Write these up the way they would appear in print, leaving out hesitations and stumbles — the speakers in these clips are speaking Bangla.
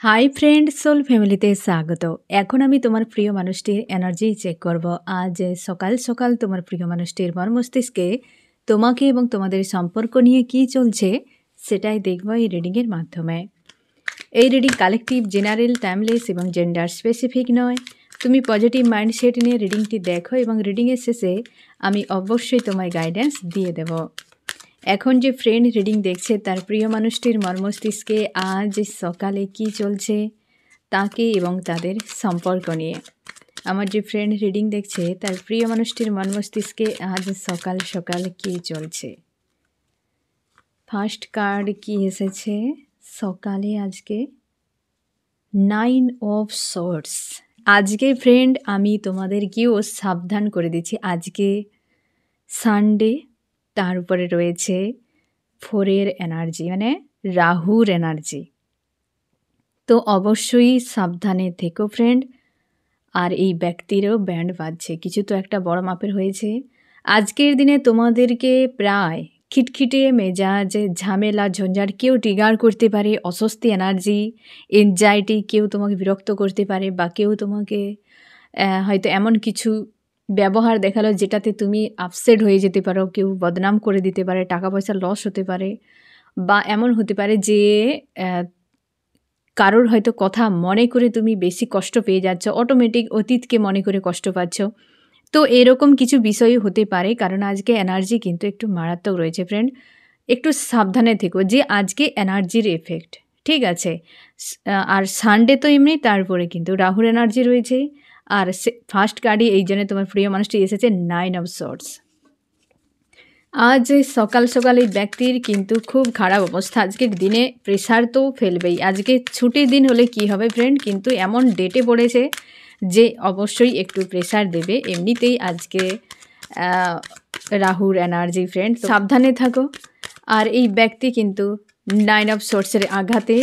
হাই ফ্রেন্ড সোল ফ্যামিলিতে স্বাগত। এখন আমি তোমার প্রিয় মানুষটির এনার্জি চেক করব। আজ সকাল সকাল তোমার প্রিয় মানুষটির মস্তিষ্কে তোমাকে এবং তোমাদের সম্পর্ক নিয়ে কি চলছে সেটাই দেখব এই রিডিংয়ের মাধ্যমে। এই রিডিং কালেকটিভ, জেনারেল, টাইমলেস এবং জেন্ডার স্পেসিফিক নয়। তুমি পজিটিভ মাইন্ডসেট নিয়ে রিডিংটি দেখো এবং রিডিংয়ের শেষে আমি অবশ্যই তোমায় গাইডেন্স দিয়ে দেব। এখন যে ফ্রেন্ড রিডিং দেখছে তার প্রিয় মানুষটির মস্তিষ্কে আজ সকালে কি চলছে তাকে এবং তাদের সম্পর্ক নিয়ে। আমার যে ফ্রেন্ড রিডিং দেখছে তার প্রিয় মানুষটির মস্তিষ্কে আজ সকাল সকাল কি চলছে। ফার্স্ট কার্ড কি এসেছে সকালে আজকে? 9 অফ সোর্ডস। আজকে ফ্রেন্ড আমি তোমাদেরকেও সাবধান করে দিচ্ছি, আজকে সানডে, তার উপরে রয়েছে 4 এনার্জি, মানে রাহুর এনার্জি। তো অবশ্যই সাবধানে থেকো ফ্রেন্ড। আর এই ব্যক্তিরও ব্যান্ড বাজছে, কিছু তো একটা বড় মাপের হয়েছে। আজকের দিনে তোমাদেরকে প্রায় খিটখিটে মেজাজ, ঝামেলা, ঝঞ্ঝাট কেউ ট্রিগার করতে পারে, অস্বস্তি এনার্জি, এনজাইটি, কেউ তোমাকে বিরক্ত করতে পারে বা কেউ তোমাকে হয়তো এমন কিছু ব্যবহার দেখালো যেটাতে তুমি আপসেট হয়ে যেতে পারো, কেউ বদনাম করে দিতে পারে, টাকা পয়সা লস হতে পারে, বা এমন হতে পারে যে কারোর হয়তো কথা মনে করে তুমি বেশি কষ্ট পেয়ে যাচ্ছ, অটোমেটিক অতীতকে মনে করে কষ্ট পাচ্ছ। তো এরকম কিছু বিষয় হতে পারে, কারণ আজকে এনার্জি কিন্তু একটু মারাত্মক রয়েছে ফ্রেন্ড। একটু সাবধানে থেকো যে আজকে এনার্জির এফেক্ট, ঠিক আছে। আর সানডে তো এমনি, তারপরে কিন্তু রাহুর এনার্জি রয়েছে। আর ফার্স্ট কার্ডই এই জন্য তোমার প্রিয় মানুষটি এসেছে 9 অফ সোর্ডস। আজ সকাল সকাল এই ব্যক্তির কিন্তু খুব খারাপ অবস্থা। আজকের দিনে প্রেশার তো ফেলবেই। আজকে ছুটির দিন হলে কি হবে ফ্রেন্ড, কিন্তু এমন ডেটে পড়েছে যে অবশ্যই একটু প্রেশার দেবে। এমনিতেই আজকে রাহুর এনার্জি ফ্রেন্ড, সাবধানে থাকো। আর এই ব্যক্তি কিন্তু 9 অফ সোর্সের আঘাতে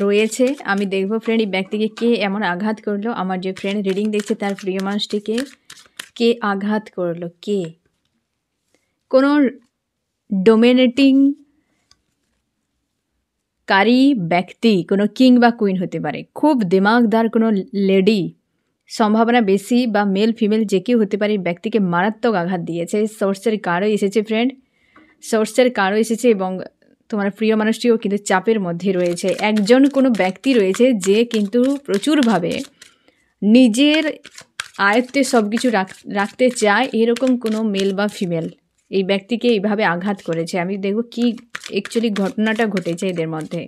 রয়েছে। আমি দেখবো ফ্রেন্ড এই ব্যক্তিকে কে এমন আঘাত করলো। আমার যে ফ্রেন্ড রিডিং দেখছে তার প্রিয় মানুষটিকে কে আঘাত করলো, কে? কোনো ডোমিনেটিং কারী ব্যক্তি, কোনো কিং বা কুইন হতে পারে, খুব দিমাগদার কোনো লেডি, সম্ভাবনা বেশি, বা মেল ফিমেল যে কেউ হতে পারে, ব্যক্তিকে মারাত্মক আঘাত দিয়েছে। সোর্সের কার্ডও এসেছে ফ্রেন্ড, সোর্সের কার্ডও এসেছে এবং তোমার প্রিয় মানুষটিও কিন্তু চাপের মধ্যে রয়েছে। একজন কোনো ব্যক্তি রয়েছে যে কিন্তু প্রচুরভাবে নিজের আয়ত্তে সব কিছু রাখতে চায়, এরকম কোনো মেল বা ফিমেল এই ব্যক্তিকে এইভাবে আঘাত করেছে। আমি দেখব কি অ্যাকচুয়ালি ঘটনাটা ঘটেছে এদের মধ্যে।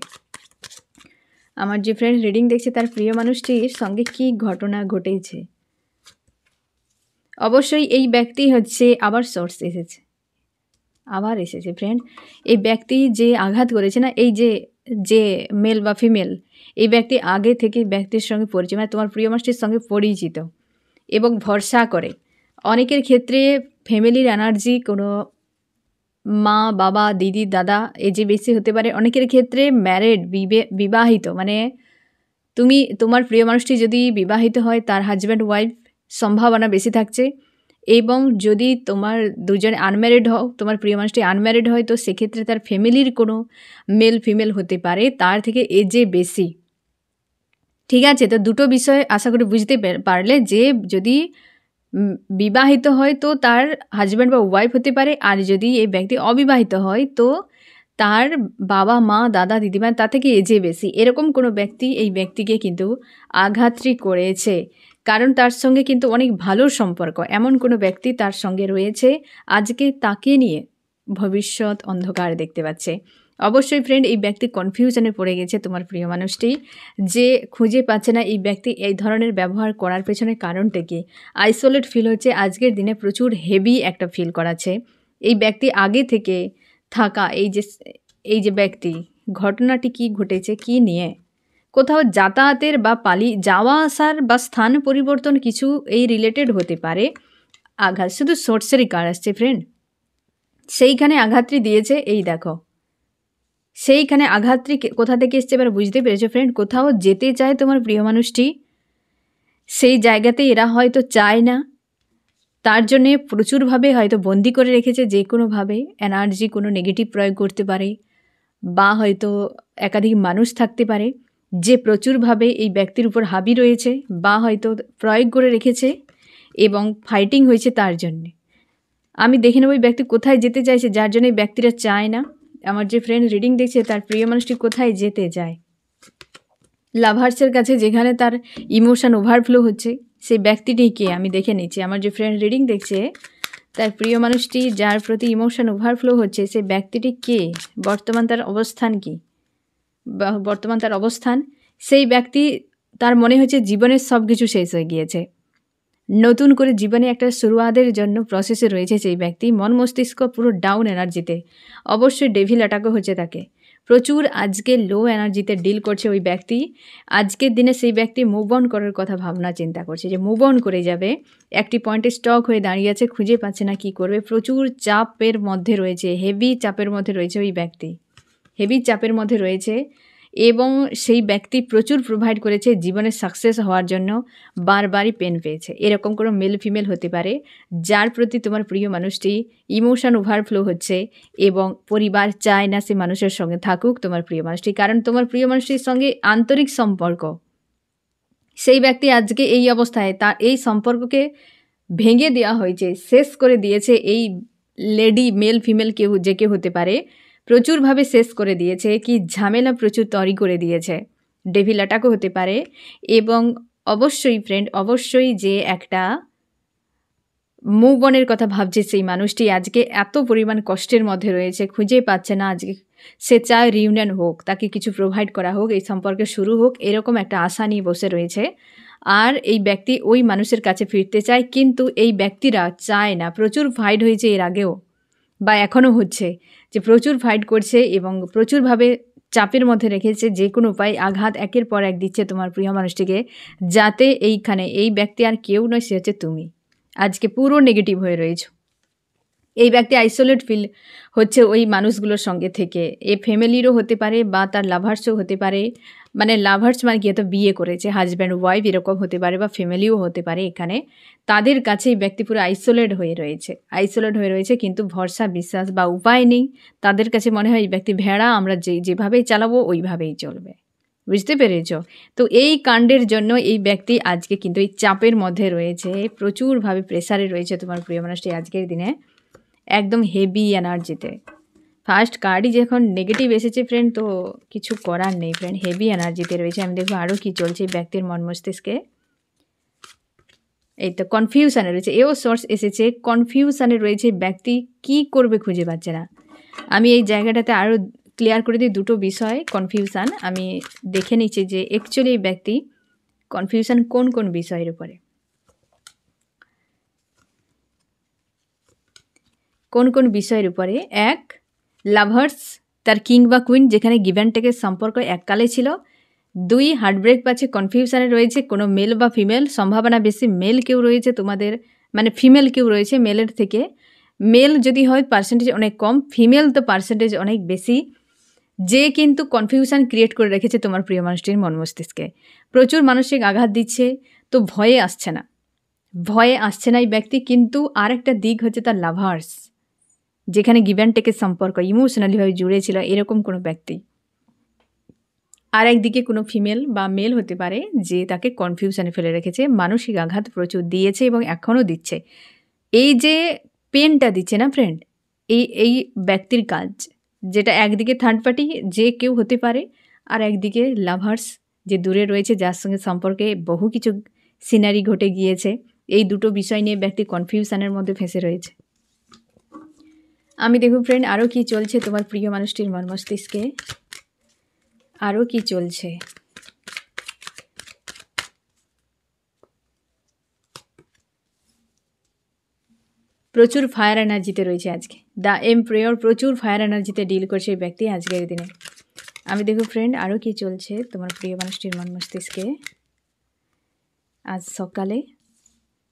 আমার যে ফ্রেন্ড রিডিং দেখছে তার প্রিয় মানুষটির সঙ্গে কি ঘটনা ঘটেছে। অবশ্যই এই ব্যক্তি হচ্ছে, আবার সোর্স এসেছে, আবার এসেছে ফ্রেন্ড। এই ব্যক্তি যে আঘাত করেছে না, এই যে মেল বা ফিমেল, এই ব্যক্তি আগে থেকে ব্যক্তির সঙ্গে পরিচিত, মানে তোমার প্রিয় মানুষটির সঙ্গে পরিচিত এবং ভরসা করে। অনেকের ক্ষেত্রে ফ্যামিলির এনার্জি, কোনো মা, বাবা, দিদি, দাদা, এই যে বেশি হতে পারে। অনেকের ক্ষেত্রে ম্যারেড, বিবাহিত, মানে তোমার প্রিয় মানুষটি যদি বিবাহিত হয় তার হাজব্যান্ড ওয়াইফ সম্ভাবনা বেশি থাকছে। এবং যদি তোমার দুজনে আনম্যারিড হও, তোমার প্রিয় মানুষটি আনম্যারিড হয়, তো সেক্ষেত্রে তার ফ্যামিলির কোনো মেল ফিমেল হতে পারে, তার থেকে এজে বেশি, ঠিক আছে। তো দুটো বিষয় আশা করি বুঝতে পারলে, যে যদি বিবাহিত হয় তো তার হাজব্যান্ড বা ওয়াইফ হতে পারে, আর যদি এই ব্যক্তি অবিবাহিত হয় তো তার বাবা, মা, দাদা, দিদিমা, তা থেকে এজে বেশি, এরকম কোনো ব্যক্তি এই ব্যক্তিকে কিন্তু আঘাতটি করেছে। কারণ তার সঙ্গে কিন্তু অনেক ভালো সম্পর্ক, এমন কোনো ব্যক্তি তার সঙ্গে রয়েছে, আজকে তাকে নিয়ে ভবিষ্যৎ অন্ধকার দেখতে পাচ্ছে। অবশ্যই ফ্রেন্ড এই ব্যক্তি কনফিউশনে পড়ে গেছে, তোমার প্রিয় মানুষটি, যে খুঁজে পাচ্ছে না এই ব্যক্তি এই ধরনের ব্যবহার করার পেছনে কারণটা কি। আইসোলেট ফিল হচ্ছে, আজকের দিনে প্রচুর হেভি একটা ফিল করাচ্ছে। এই ব্যক্তি আগে থেকে থাকা এই যে ব্যক্তি, ঘটনাটি কি ঘটেছে, কি নিয়ে, কোথাও যাতায়াতের বা যাওয়া আসার বা স্থান পরিবর্তন, কিছু এই রিলেটেড হতে পারে। আঘাত শুধু সোর্সেরই কার আসছে ফ্রেন্ড, সেইখানে আঘাতটি দিয়েছে। এই দেখো সেইখানে আঘাতটি কোথা থেকে এসছে এবার বুঝতে পেরেছো ফ্রেন্ড। কোথাও যেতে চায় তোমার প্রিয় মানুষটি, সেই জায়গাতে এরা হয়তো চায় না, তার জন্যে প্রচুরভাবে হয়তো বন্দি করে রেখেছে। যে কোনোভাবে এনার্জি কোনো নেগেটিভ প্রয়োগ করতে পারে, বা হয়তো একাধিক মানুষ থাকতে পারে যে প্রচুরভাবে এই ব্যক্তির উপর হাবি রয়েছে বা হয়তো প্রয়োগ করে রেখেছে এবং ফাইটিং হয়েছে তার জন্যে। আমি দেখে নেব এই ব্যক্তি কোথায় যেতে চাইছে, যার জন্য এই ব্যক্তিরা চায় না। আমার যে ফ্রেন্ড রিডিং দেখছে তার প্রিয় মানুষটি কোথায় যেতে চায়। লাভার্সের কাছে যেখানে তার ইমোশন ওভারফ্লো হচ্ছে, সেই ব্যক্তিটি কে আমি দেখে নিচ্ছি। আমার যে ফ্রেন্ড রিডিং দেখছে তার প্রিয় মানুষটি যার প্রতি ইমোশন ওভারফ্লো হচ্ছে, সেই ব্যক্তিটি কে, বর্তমান তার অবস্থান কি, বা বর্তমান তার অবস্থান। সেই ব্যক্তি, তার মনে হচ্ছে জীবনের সব কিছু শেষ হয়ে গিয়েছে, নতুন করে জীবনে একটা শুরুয়াতের জন্য প্রসেসে রয়েছে সেই ব্যক্তি। মন মস্তিষ্ক পুরো ডাউন এনার্জিতে, অবশ্যই ডেভিল অ্যাটাকও হচ্ছে তাকে। প্রচুর আজকে লো এনার্জিতে ডিল করছে ওই ব্যক্তি। আজকের দিনে সেই ব্যক্তি মুভ অন করার কথা ভাবনা চিন্তা করছে, যে মুভ অন করে যাবে। একটি পয়েন্টে স্টক হয়ে দাঁড়িয়ে আছে, খুঁজে পাচ্ছে না কি করবে। প্রচুর চাপের মধ্যে রয়েছে, হেভি চাপের মধ্যে রয়েছে ওই ব্যক্তি, হেভি চাপের মধ্যে রয়েছে। এবং সেই ব্যক্তি প্রচুর প্রোভাইড করেছে জীবনে সাকসেস হওয়ার জন্য, বারবারই পেন পেয়েছে। এরকম কোনো মেল ফিমেল হতে পারে যার প্রতি তোমার প্রিয় মানুষটি ইমোশন ওভারফ্লো হচ্ছে এবং পরিবার চায় না সে মানুষের সঙ্গে থাকুক তোমার প্রিয় মানুষটি, কারণ তোমার প্রিয় মানুষটির সঙ্গে আন্তরিক সম্পর্ক। সেই ব্যক্তি আজকে এই অবস্থায়, তার এই সম্পর্ককে ভেঙে দেওয়া হয়েছে, শেষ করে দিয়েছে। এই লেডি মেল ফিমেল কেউ যে কেউ হতে পারে, প্রচুরভাবে শেষ করে দিয়েছে, কি ঝামেলা প্রচুর তৈরি করে দিয়েছে। ডেভিল অ্যাটাকও হতে পারে। এবং অবশ্যই ফ্রেন্ড, অবশ্যই যে একটা মুভ অনের কথা ভাবছে সেই মানুষটি আজকে এত পরিমাণ কষ্টের মধ্যে রয়েছে, খুঁজে পাচ্ছে না। আজকে সে চায় রিউনিয়ন হোক, তাকে কিছু প্রোভাইড করা হোক, এই সম্পর্কে শুরু হোক, এরকম একটা আশা নিয়ে বসে রয়েছে। আর এই ব্যক্তি ওই মানুষের কাছে ফিরতে চায়, কিন্তু এই ব্যক্তিরা চায় না। প্রচুর ফাইট হয়েছে এর আগেও বা এখনও হচ্ছে, যে প্রচুর ফাইট করছে এবং প্রচুরভাবে চাপের মধ্যে রেখেছে। যে কোনো উপায় আঘাত একের পর এক দিচ্ছে তোমার প্রিয় মানুষটিকে, যাতে এইখানে এই ব্যক্তি আর কেউ নয়, সে হচ্ছে তুমি। আজকে পুরো নেগেটিভ হয়ে রয়েছে। এই ব্যক্তি আইসোলেট ফিল হচ্ছে ওই মানুষগুলোর সঙ্গে থেকে। এ ফ্যামিলিরও হতে পারে বা তার লাভার্সও হতে পারে। মানে লাভার্স মানে কি, হয়তো বিয়ে করেছে, হাজব্যান্ড ওয়াইফ এরকম হতে পারে, বা ফ্যামিলিও হতে পারে। এখানে তাদের কাছে এই ব্যক্তি পুরো আইসোলেট হয়ে রয়েছে, কিন্তু ভরসা বিশ্বাস বা উপায় নেই। তাদের কাছে মনে হয় এই ব্যক্তি ভেড়া, আমরা যেভাবেই চালাবো ওইভাবেই চলবে। বুঝতে পেরেছ? তো এই কাণ্ডের জন্য এই ব্যক্তি আজকে কিন্তু এই চাপের মধ্যে রয়েছে, প্রচুরভাবে প্রেসারে রয়েছে তোমার প্রিয় মানুষটি আজকের দিনে, একদম হেভি এনার্জিতে। ফার্স্ট কার্ডই যখন নেগেটিভ এসেছে ফ্রেন্ড, তো কিছু করার নেই ফ্রেন্ড, হেভি এনার্জিতে রয়েছে। আমি দেখবো আরও কি চলছে ব্যক্তির মন মস্তিষ্কে। এই তো কনফিউশনে রয়েছে, এও সোর্স এসেছে, কনফিউশনে রয়েছে। ব্যক্তি কি করবে খুঁজে পাচ্ছে না। আমি এই জায়গাটাতে আরও ক্লিয়ার করে দিই দুটো বিষয় কনফিউশন। আমি দেখে নিচ্ছি যে অ্যাকচুয়ালি এই ব্যক্তি কনফিউশন কোন কোন বিষয়ের উপরে, কোন কোন বিষয়ের উপরে। এক, লাভার্স, তার কিং বা কুইন, যেখানে গিভ অ্যান্ড টেকের সম্পর্ক এককালে ছিল। দুই, হার্টব্রেক পাচ্ছে, কনফিউশনে রয়েছে, কোনো মেল বা ফিমেল, সম্ভাবনা বেশি মেল কেউ রয়েছে তোমাদের, মানে ফিমেল কেউ রয়েছে মেলের থেকে। মেল যদি হয় পার্সেন্টেজ অনেক কম, ফিমেল তো পার্সেন্টেজ অনেক বেশি, যে কিন্তু কনফিউশন ক্রিয়েট করে রেখেছে তোমার প্রিয় মানুষটির মন মস্তিষ্কে। প্রচুর মানসিক আঘাত দিচ্ছে, তো ভয়ে আসছে না এই ব্যক্তি। কিন্তু আর একটা দিক হচ্ছে তার লাভার্স, যেখানে গিভ অ্যান্ড টেকের সম্পর্ক ইমোশনালিভাবে জুড়ে ছিল, এরকম কোনো ব্যক্তি। আর একদিকে কোনো ফিমেল বা মেল হতে পারে যে তাকে কনফিউশনে ফেলে রেখেছে, মানসিক আঘাত প্রচুর দিয়েছে এবং এখনও দিচ্ছে। এই যে পেনটা দিচ্ছে না ফ্রেন্ড, এই ব্যক্তির কাজ, যেটা একদিকে থার্ড পার্টি যে কেউ হতে পারে, আর একদিকে লাভার্স যে দূরে রয়েছে, যার সঙ্গে সম্পর্কে বহু কিছু সিনারি ঘটে গিয়েছে। এই দুটো বিষয় নিয়ে ব্যক্তি কনফিউশনের মধ্যে ফেঁসে রয়েছে। আমি দেখব ফ্রেন্ড আরও কি চলছে তোমার প্রিয় মানুষটির মন মস্তিষ্কে, আরও কি চলছে। প্রচুর ফায়ার এনার্জিতে রয়েছে আজকে। দ্য এমপ্রেয়র, প্রচুর ফায়ার এনার্জিতে ডিল করছে এই ব্যক্তি আজকের দিনে। আমি দেখব ফ্রেন্ড আরও কি চলছে তোমার প্রিয় মানুষটির মন মস্তিষ্কে আজ সকালে।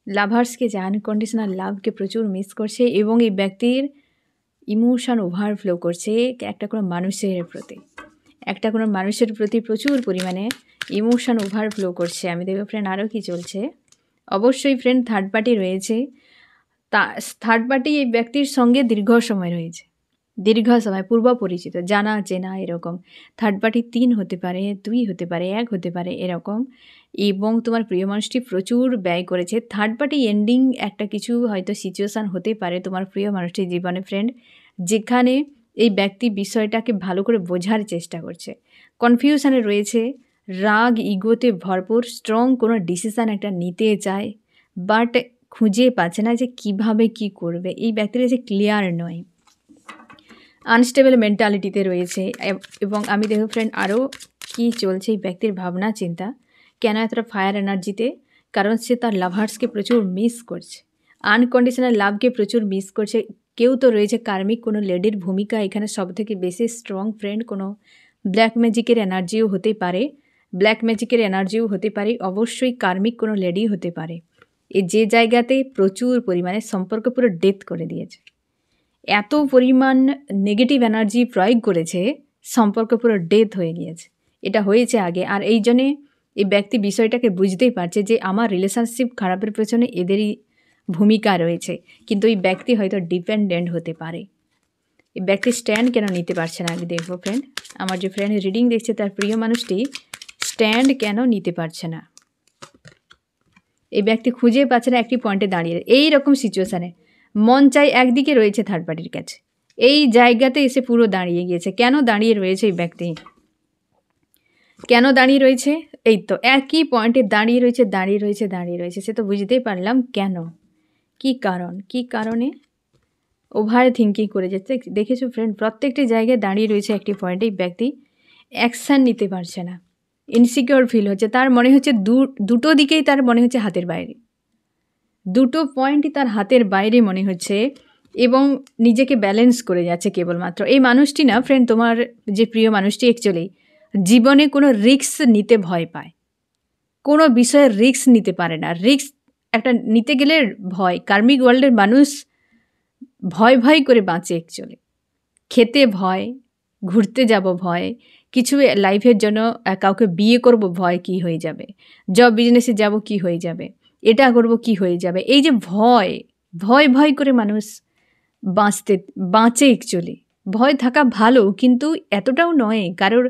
লাভার্সকে যে আনকন্ডিশনাল লাভকে প্রচুর মিস করছে এবং এই ব্যক্তির ইমোশন ওভারফ্লো করছে একটা কোনো মানুষের প্রতি প্রচুর পরিমাণে ইমোশন ওভারফ্লো করছে। আমি দেখব ফ্রেন্ড আরও কি চলছে। অবশ্যই ফ্রেন্ড থার্ড পার্টি রয়েছে, থার্ড পার্টি এই ব্যক্তির সঙ্গে দীর্ঘ সময় রয়েছে, দীর্ঘ সময় পূর্ব পরিচিত, জানা চেনা এরকম। থার্ড পার্টি 3 হতে পারে, 2 হতে পারে, 1 হতে পারে এরকম। এবং তোমার প্রিয় মানুষটি প্রচুর ব্যয় করেছে। থার্ড পার্টি এন্ডিং একটা কিছু হয়তো সিচুয়েশান হতে পারে তোমার প্রিয় মানুষটির জীবনে ফ্রেন্ড, যেখানে এই ব্যক্তি বিষয়টাকে ভালো করে বোঝার চেষ্টা করছে। কনফিউশনে রয়েছে, রাগ ইগোতে ভরপুর, স্ট্রং কোনো ডিসিশান একটা নিতে চায়, বাট খুঁজে পাচ্ছে না যে কিভাবে কি করবে। এই ব্যক্তির কাছে ক্লিয়ার নয়, আনস্টেবল মেন্টালিটিতে রয়েছে। এবং আমি দেখো ফ্রেন্ড আরও কী চলছে এই ব্যক্তির ভাবনা চিন্তা, কেন এতটা ফায়ার এনার্জিতে, কারণ সে তার লাভার্সকে প্রচুর মিস করছে, আনকন্ডিশনাল লাভকে প্রচুর মিস করছে। কেউ তো রয়েছে কার্মিক কোনো লেডির ভূমিকা এখানে সবথেকে বেশি স্ট্রং ফ্রেন্ড। কোনো ব্ল্যাক ম্যাজিকের এনার্জিও হতে পারে, অবশ্যই কার্মিক কোনো লেডি হতে পারে। যে জায়গাতে প্রচুর পরিমাণে সম্পর্ক পুরো ডেথ করে দিয়েছে, এত পরিমাণ নেগেটিভ এনার্জি প্রয়োগ করেছে, সম্পর্ক পুরো ডেথ হয়ে গিয়েছে। এটা হয়েছে আগে, আর এই জন্যে এই ব্যক্তি বিষয়টাকে বুঝতেই পারছে যে আমার রিলেশনশিপ খারাপের পেছনে এদেরই ভূমিকা রয়েছে। কিন্তু এই ব্যক্তি হয়তো ডিপেন্ডেন্ট হতে পারে। এই ব্যক্তি স্ট্যান্ড কেন নিতে পারছে না আমি দেখবো ফ্রেন্ড। আমার যে ফ্রেন্ড রিডিং দেখছে তার প্রিয় মানুষটি স্ট্যান্ড কেন নিতে পারছে না। এই ব্যক্তি খুঁজে পাচ্ছে না একটি পয়েন্টে দাঁড়িয়ে। এই রকম সিচুয়েশানে মন চাই একদিকে রয়েছে থার্ড পার্টির কাছে, এই জায়গাতে এসে পুরো দাঁড়িয়ে গিয়েছে। কেন দাঁড়িয়ে রয়েছে এই ব্যক্তি, কেন দাঁড়িয়ে রয়েছে? এই তো একই পয়েন্টে দাঁড়িয়ে রয়েছে। সে তো বুঝতেই পারলাম কেন, কি কারণে ওভার থিঙ্কিং করে যাচ্ছে। দেখেছো ফ্রেন্ড, প্রত্যেকটি জায়গায় দাঁড়িয়ে রয়েছে একটি পয়েন্টে এই ব্যক্তি অ্যাকশান নিতে পারছে না, ইনসিকিওর ফিল হচ্ছে। তার মনে হচ্ছে দুটো দিকেই তার মনে হচ্ছে হাতের বাইরে, দুটো পয়েন্টই তার হাতের বাইরে মনে হচ্ছে, এবং নিজেকে ব্যালেন্স করে যাচ্ছে কেবলমাত্র। এই মানুষটি না ফ্রেন্ড, তোমার যে প্রিয় মানুষটি অ্যাকচুয়ালি জীবনে কোনো রিস্ক নিতে ভয় পায়, কোনো বিষয়ে রিস্ক নিতে পারে না। রিস্ক একটা নিতে গেলে ভয়, কার্মিক ওয়ার্ল্ডের মানুষ ভয় করে বাঁচে অ্যাকচুয়ালি। খেতে ভয়, ঘুরতে যাব ভয়, কিছু লাইফের জন্য কাউকে বিয়ে করব ভয় কি হয়ে যাবে, জব বিজনেসে যাব কি হয়ে যাবে, এটা করব কি হয়ে যাবে। এই যে ভয় করে মানুষ বাঁচে অ্যাকচুয়ালি। ভয় থাকা ভালো, কিন্তু এতটাও নয়। কারোর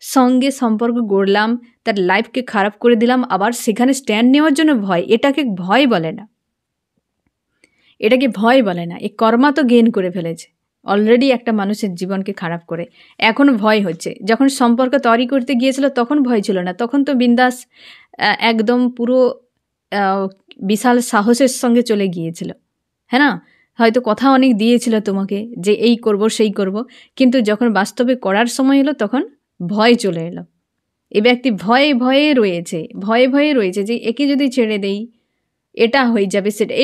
সঙ্গে সম্পর্ক গড়লাম, তার লাইফকে খারাপ করে দিলাম, আবার সেখানে স্ট্যান্ড নেওয়ার জন্য ভয়, এটাকে ভয় বলে না। এ কর্মা তো গেইন করে ফেলেছে অলরেডি একটা মানুষের জীবনকে খারাপ করে, এখন ভয় হচ্ছে। যখন সম্পর্ক তৈরি করতে গিয়েছিল তখন ভয় ছিল না, তখন তো বিন্দাস একদম পুরো বিশাল সাহসের সঙ্গে চলে গিয়েছিল, হ্যাঁ না? হয়তো কথা অনেক দিয়েছিল তোমাকে যে এই করব সেই করব, কিন্তু যখন বাস্তবে করার সময় এলো তখন ভয় চলে এলো। এই ব্যক্তি ভয়ে রয়েছে যে একে যদি ছেড়ে দেই এটা হয়ে যাবে সেটা।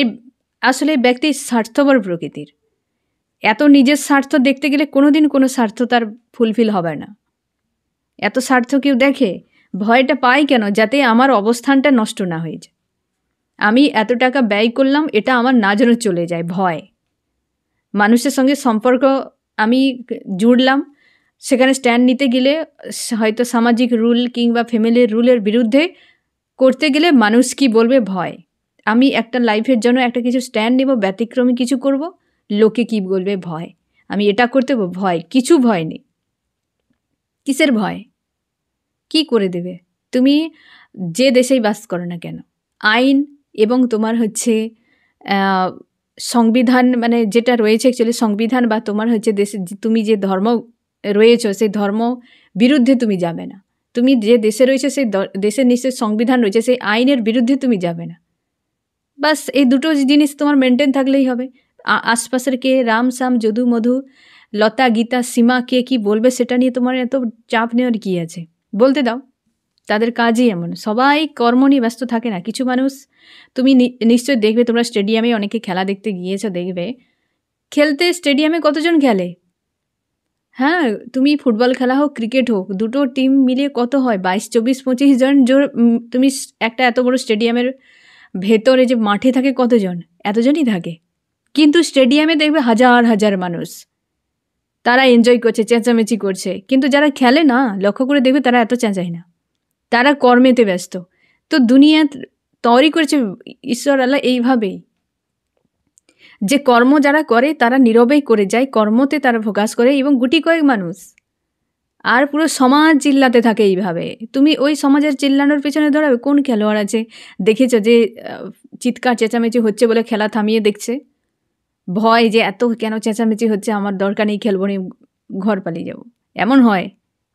আসলে ব্যক্তি স্বার্থপর প্রকৃতির, এত নিজের স্বার্থ দেখতে গেলে কোনোদিন কোনো স্বার্থ তার ফুলফিল হবে না। এত স্বার্থ কেউ দেখে? ভয়টা পায় কেন? যাতে আমার অবস্থানটা নষ্ট না হয়ে যায়, আমি এত টাকা ব্যয় করলাম এটা আমার না যেন চলে যায়। ভয়, মানুষের সঙ্গে সম্পর্ক আমি জুড়লাম, সেখানে স্ট্যান্ড নিতে গেলে হয়তো সামাজিক রুল কিংবা ফ্যামিলির রুলের বিরুদ্ধে করতে গেলে মানুষ কি বলবে ভয়। আমি একটা লাইফের জন্য একটা কিছু স্ট্যান্ড নেব, ব্যতিক্রমী কিছু করব, লোকে কি বলবে ভয়। আমি এটা করতে ভয়, কিছু ভয় নেই। কিসের ভয়? কি করে দেবে? তুমি যে দেশেই বাস করো না কেন, আইন এবং তোমার হচ্ছে সংবিধান, মানে যেটা রয়েছে অ্যাকচুয়ালি সংবিধান, বা তোমার হচ্ছে দেশে তুমি যে ধর্ম রয়েছো সেই ধর্ম বিরুদ্ধে তুমি যাবে না। তুমি যে দেশে রয়েছে সেই দেশের নিশ্চয় সংবিধান রয়েছে, সেই আইনের বিরুদ্ধে তুমি যাবে না। বাস এই দুটো জিনিস তোমার মেনটেন থাকলেই হবে। আশপাশের কে রাম শ্যাম যদু মধু লতা গীতা সীমা কে কি বলবে সেটা নিয়ে তোমার এত চাপ নেওয়ার কী আছে? বলতে দাও, তাদের কাজই এমন। সবাই কর্ম নিয়ে ব্যস্ত থাকে না। কিছু মানুষ তুমি নিশ্চয় দেখবে, তোমরা স্টেডিয়ামে অনেকে খেলা দেখতে গিয়েছো, দেখবে খেলতে স্টেডিয়ামে কতজন খেলে। হ্যাঁ, তুমি ফুটবল খেলা হোক ক্রিকেট হোক, দুটো টিম মিলিয়ে কত হয়? 22, 24, 25 জন তুমি একটা এত বড় স্টেডিয়ামের ভেতরে যে মাঠে থাকে কতজন? এতজনই থাকে। কিন্তু স্টেডিয়ামে দেখবে হাজার মানুষ, তারা এনজয় করছে, চেঁচামেচি করছে। কিন্তু যারা খেলে না, লক্ষ্য করে দেখবে তারা এত চেঁচায় না, তারা কর্মেতে ব্যস্ত। তো দুনিয়া তৈরি করেছে ঈশ্বর আল্লাহ এইভাবেই। যে কর্ম যারা করে তারা নীরবেই করে যায়, কর্মতে তারা ফোকাস করে, এবং গুটি কয়েক মানুষ আর পুরো সমাজ চিল্লাতে থাকে এইভাবে। তুমি ওই সমাজের চিল্লানোর পেছনে দৌড়াবে? কোন খেলোয়াড় আছে দেখেছো যে চিৎকার চেঁচামেচি হচ্ছে বলে খেলা থামিয়ে দেখছে? ভয় যে এত কেন চেঁচামেচি হচ্ছে, আমার দরকার নেই, খেলবো নি, ঘর পালিয়ে যাবো, এমন হয়?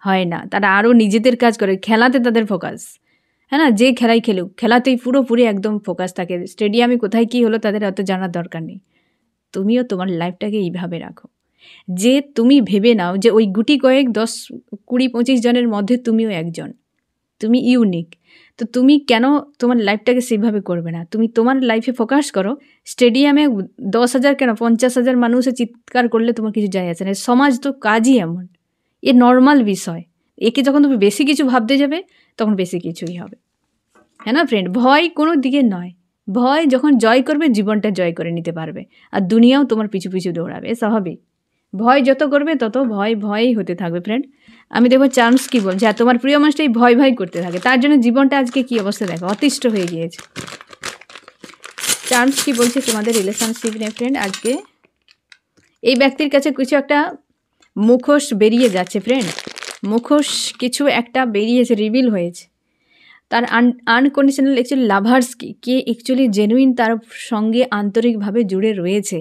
হয় না। তারা আরও নিজেদের কাজ করে, খেলাতে তাদের ফোকাস। হ্যাঁ না, যে খেলাই খেলুক, খেলাতেই পুরোপুরি একদম ফোকাস থাকে। স্টেডিয়ামে কোথায় কী হলো তাদের অত জানার দরকার নেই। তুমিও তোমার লাইফটাকে এইভাবে রাখো যে তুমি ভেবে নাও যে ওই গুটি কয়েক 10, 20, 25 জনের মধ্যে তুমিও একজন, তুমি ইউনিক। তো তুমি কেন তোমার লাইফটাকে সেভাবে করবে না? তুমি তোমার লাইফে ফোকাস করো। স্টেডিয়ামে 10,000 কেন 50,000 মানুষে চিৎকার করলে তোমার কিছু যায় আসে না। সমাজ তো কাজই এমন, এ নর্মাল বিষয়। একে যখন তুমি বেশি কিছু ভাবতে যাবে তখন বেশি কিছুই হবে। হ্যাঁ না ফ্রেন্ড, ভয় কোনো দিকে নয়। ভয় যখন জয় করবে জীবনটা জয় করে নিতে পারবে, আর দুনিয়াও তোমার পিছু পিছু দৌড়াবে, স্বাভাবিক। ভয় যত করবে তত ভয়ই হতে থাকবে ফ্রেন্ড। আমি দেখবো চান্স কী বলছে, আর তোমার প্রিয় মানুষটাই ভয় করতে থাকে, তার জন্য জীবনটা আজকে কী অবস্থা দেখো, অতিষ্ঠ হয়ে গিয়েছে। চান্স কী বলছে তোমাদের রিলেশনশিপ নিয়ে ফ্রেন্ড? আজকে এই ব্যক্তির কাছে কিছু একটা মুখোশ বেরিয়ে যাচ্ছে ফ্রেন্ড, মুখোশ কিছু একটা বেরিয়েছে, রিভিল হয়েছে। তার আনকন্ডিশনাল অ্যাকচুয়ালি লাভার্স কে অ্যাকচুয়ালি জেনুইন তার সঙ্গে আন্তরিকভাবে জুড়ে রয়েছে,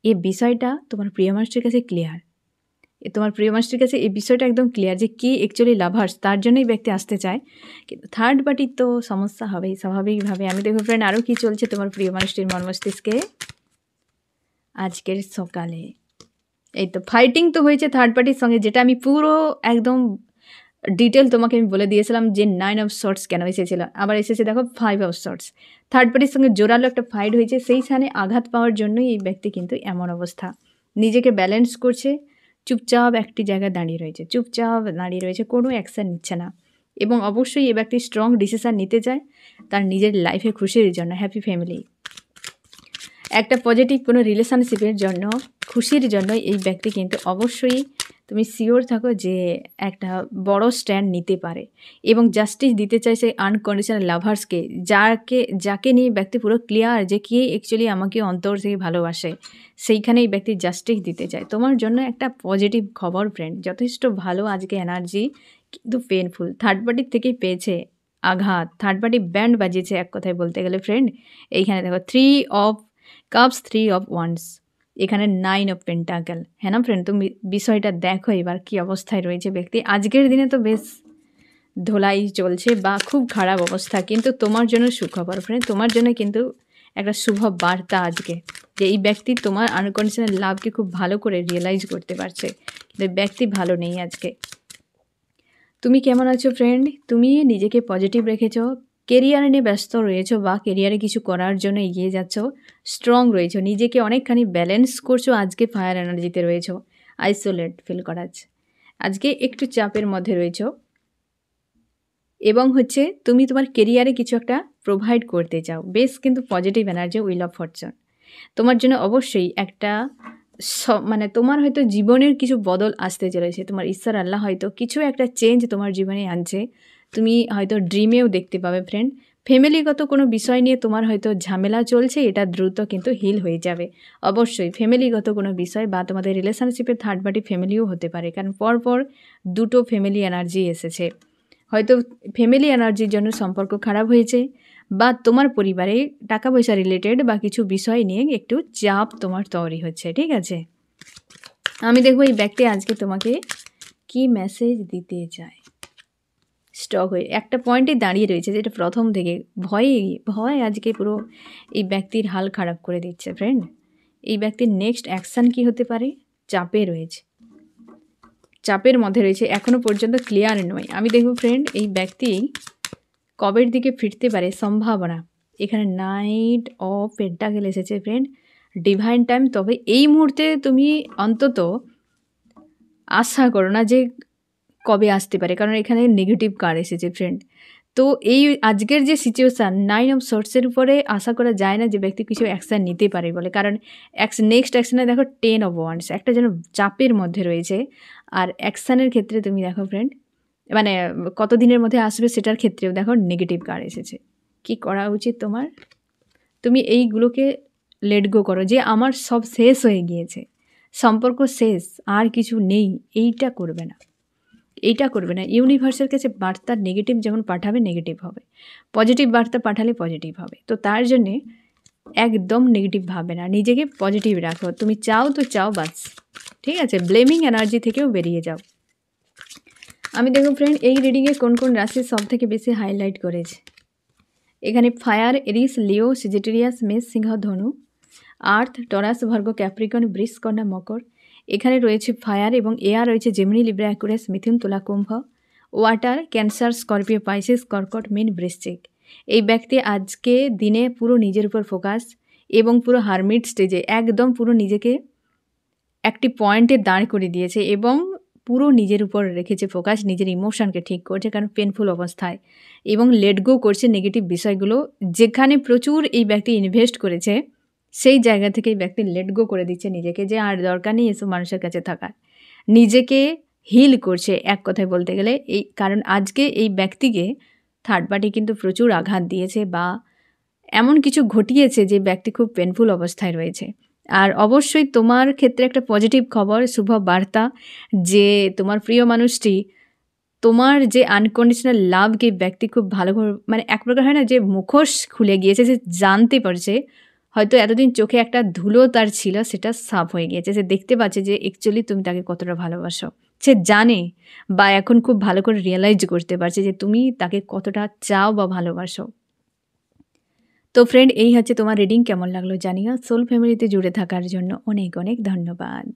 এই বিষয়টা তোমার প্রিয় মানুষটির কাছে ক্লিয়ার। তোমার প্রিয় মানুষটির কাছে এই বিষয়টা একদম ক্লিয়ার যে কে অ্যাকচুয়ালি লাভার্স, তার জন্যই ব্যক্তি আসতে চায়। কিন্তু থার্ড পার্টির তো সমস্যা হবেই স্বাভাবিকভাবে। আমি দেখো ফ্রেন্ড আরও কী চলছে তোমার প্রিয় মানুষটির মন মস্তিষ্কে আজকের সকালে। এই তো ফাইটিং তো হয়েছে থার্ড পার্টির সঙ্গে, যেটা আমি পুরো একদম ডিটেল তোমাকে আমি বলে দিয়েছিলাম যে 9 অফ শর্টস কেন এসেছিল, আবার এসেছে দেখো 5 অফ শর্টস। থার্ড পার্টির সঙ্গে জোরালো একটা ফাইট হয়েছে, সেইখানে আঘাত পাওয়ার জন্যই এই ব্যক্তি কিন্তু এমন অবস্থা। নিজেকে ব্যালেন্স করছে, চুপচাপ একটি জায়গায় দাঁড়িয়ে রয়েছে, কোনো অ্যাকশান নিচ্ছে না। এবং অবশ্যই এই ব্যক্তি স্ট্রং ডিসিশান নিতে চায় তার নিজের লাইফে খুশির জন্য, হ্যাপি ফ্যামিলি, একটা পজিটিভ কোনো রিলেশনশিপের জন্য, খুশির জন্য এই ব্যক্তি কিন্তু অবশ্যই তুমি শিওর থাকো যে একটা বড় স্ট্যান্ড নিতে পারে এবং জাস্টিস দিতে চাইছে আনকন্ডিশনাল লাভার্সকে, যাকে নিয়ে ব্যক্তি পুরো ক্লিয়ার যে কে অ্যাকচুয়ালি আমাকে অন্তর থেকে ভালোবাসে, সেইখানে এই ব্যক্তি জাস্টিস দিতে চায়। তোমার জন্য একটা পজিটিভ খবর ফ্রেন্ড, যথেষ্ট ভালো আজকে এনার্জি, কিন্তু পেনফুল। থার্ড পার্টির থেকেই পেয়েছে আঘাত, থার্ড পার্টি ব্যান্ড বাজিয়েছে এক কথায় বলতে গেলে ফ্রেন্ড। এইখানে দেখো 3 অফ কাপস, 3 অফ ওয়ান্ডস, এখানে 9 অফ পেন্টাকেল। হ্যাঁ না ফ্রেন্ড, তুমি বিষয়টা দেখো এবার কী অবস্থায় রয়েছে ব্যক্তি। আজকের দিনে তো বেশ ধোলাই চলছে বা খুব খারাপ অবস্থা, কিন্তু তোমার জন্য সুখবর ফ্রেন্ড, তোমার জন্য কিন্তু একটা শুভ বার্তা আজকে, যে এই ব্যক্তি তোমার আনকন্ডিশনাল লাভকে খুব ভালো করে রিয়েলাইজ করতে পারছে, কিন্তু ব্যক্তি ভালো নেই আজকে। তুমি কেমন আছো ফ্রেন্ড? তুমি নিজেকে পজিটিভ রেখেছো, কেরিয়ার নিয়ে ব্যস্ত রয়েছো বা কেরিয়ারে কিছু করার জন্য এগিয়ে যাচ্ছ, স্ট্রং রয়েছো, নিজেকে অনেকখানি ব্যালেন্স করছো। আজকে ফায়ার এনার্জিতে রয়েছো, আইসোলেট ফিল করাচ্ছে, আজকে একটু চাপের মধ্যে রয়েছো, এবং তুমি তোমার কেরিয়ারে কিছু একটা প্রোভাইড করতে চাও, বেশ কিন্তু positive energy, will of Fortune তোমার জন্য অবশ্যই একটা মানে তোমার হয়তো জীবনের কিছু বদল আসতে চলেছে, তোমার ঈশ্বর আল্লাহ হয়তো কিছু একটা চেঞ্জ তোমার জীবনে আনছে, তুমি হয়তো ড্রিমেও দেখতে পাবে ফ্রেন্ড। ফ্যামিলিগত কোনো বিষয় নিয়ে তোমার হয়তো ঝামেলা চলছে, এটা দ্রুত কিন্তু হিল হয়ে যাবে। অবশ্যই ফ্যামিলিগত কোনো বিষয় বা তোমাদের রিলেশনশিপের থার্ড পার্টি ফ্যামিলিও হতে পারে, কারণ পরপর দুটো ফ্যামিলি এনার্জি এসেছে। হয়তো ফ্যামিলি এনার্জির জন্য সম্পর্ক খারাপ হয়েছে, বা তোমার পরিবারে টাকা পয়সা রিলেটেড বা কিছু বিষয় নিয়ে একটু চাপ তোমার তৈরি হচ্ছে, ঠিক আছে। আমি দেখবো এই ব্যক্তি আজকে তোমাকে কি মেসেজ দিতে চায়। স্টক হয়ে একটা পয়েন্টে দাঁড়িয়ে রয়েছে, যেটা প্রথম থেকে ভয় আজকে পুরো এই ব্যক্তির হাল খারাপ করে দিচ্ছে ফ্রেন্ড। এই ব্যক্তির নেক্সট অ্যাকশান কি হতে পারে? চাপের মধ্যে রয়েছে, এখনও পর্যন্ত ক্লিয়ার নয়। আমি দেখব ফ্রেন্ড এই ব্যক্তি কবের দিকে ফিরতে পারে সম্ভাবনা। এখানে 9 অফ পেন্টাকেল এসেছে ফ্রেন্ড, ডিভাইন টাইম। তবে এই মুহূর্তে তুমি অন্তত আশা করো না যে কবে আসতে পারে, কারণ এখানে নেগেটিভ কার্ড এসেছে ফ্রেন্ড। তো এই আজকের যে সিচুয়েশান 9 অফ শর্টসের উপরে আশা করা যায় না যে ব্যক্তি কিছু অ্যাকশান নিতে পারে বলে, কারণ নেক্সট অ্যাকশানে দেখো 10 অফ ওয়ান্ডস, একটা যেন চাপের মধ্যে রয়েছে। আর অ্যাকশানের ক্ষেত্রে তুমি দেখো ফ্রেন্ড, মানে কতদিনের মধ্যে আসবে সেটার ক্ষেত্রেও দেখো নেগেটিভ কার্ড এসেছে। কি করা উচিত তোমার? তুমি এইগুলোকে লেট গো করো, যে আমার সব শেষ হয়ে গিয়েছে, সম্পর্ক শেষ, আর কিছু নেই, এইটা করবে না, এইটা করবে না। ইউনিভার্সের কাছে বার্তা নেগেটিভ যেমন পাঠাবে নেগেটিভ হবে, পজিটিভ বার্তা পাঠালে পজিটিভ হবে। তো তার জন্যে একদম নেগেটিভ ভাবে না, নিজেকে পজিটিভ রাখো। তুমি চাও তো চাও, বাস, ঠিক আছে? ব্লেমিং এনার্জি থেকেও বেরিয়ে যাও। আমি দেখো ফ্রেন্ড, এই রিডিংয়ে কোন কোন রাশি সব থেকে বেশি হাইলাইট করেছে। এখানে ফায়ার, এরিস, লিও, সেজিটেরিয়াস, মেষ, সিংহ, ধনু। আর্থ, টরাস, ভার্গ, ক্যাপ্রিকন, বৃষ, কন্যা, মকর। এখানে রয়েছে ফায়ার এবং এয়ার রয়েছে জেমিনি, লিব্রা, অ্যাকুয়ারিয়াস, মিথুন, তুলা, কুম্ভ। ওয়াটার, ক্যান্সার, স্করপিও, পাইসিস, কর্কট, মীন, বৃশ্চিক। এই ব্যক্তি আজকে দিনে পুরো নিজের উপর ফোকাস এবং পুরো হারমিট স্টেজে একদম পুরো নিজেকে একটি পয়েন্টে দাঁড় করে দিয়েছে এবং পুরো নিজের উপর রেখেছে ফোকাস, নিজের ইমোশনকে ঠিক করছে, কারণ পেনফুল অবস্থায়, এবং লেট গো করছে নেগেটিভ বিষয়গুলো। যেখানে প্রচুর এই ব্যক্তি ইনভেস্ট করেছে সেই জায়গা থেকে এই ব্যক্তি লেট গো করে দিচ্ছে নিজেকে, যে আর দরকার নেই এসব মানুষের কাছে থাকার। নিজেকে হিল করছে এক কথায় বলতে গেলে। এই কারণ আজকে এই ব্যক্তিকে থার্ড পার্টি কিন্তু প্রচুর আঘাত দিয়েছে বা এমন কিছু ঘটিয়েছে যে ব্যক্তি খুব পেনফুল অবস্থায় রয়েছে। আর অবশ্যই তোমার ক্ষেত্রে একটা পজিটিভ খবর, শুভ বার্তা, যে তোমার প্রিয় মানুষটি তোমার যে আনকন্ডিশনাল লাভকে ব্যক্তি খুব ভালো করে, মানে এক প্রকার হয় না যে মুখোশ খুলে গিয়েছে, সে জানতে পারছে হয়তো এতদিন চোখে একটা ধুলো তার ছিল, সেটা সাফ হয়ে গিয়েছে। সে দেখতে পাচ্ছে যে অ্যাকচুয়ালি তুমি তাকে কতটা ভালোবাসো। সে জানে বা এখন খুব ভালো করে রিয়েলাইজ করতে পারছে যে তুমি তাকে কতটা চাও বা ভালোবাসো। তো ফ্রেন্ড, এই হচ্ছে তোমার রিডিং। কেমন লাগলো জানিও। সোল ফ্যামিলিতে জুড়ে থাকার জন্য অনেক অনেক ধন্যবাদ।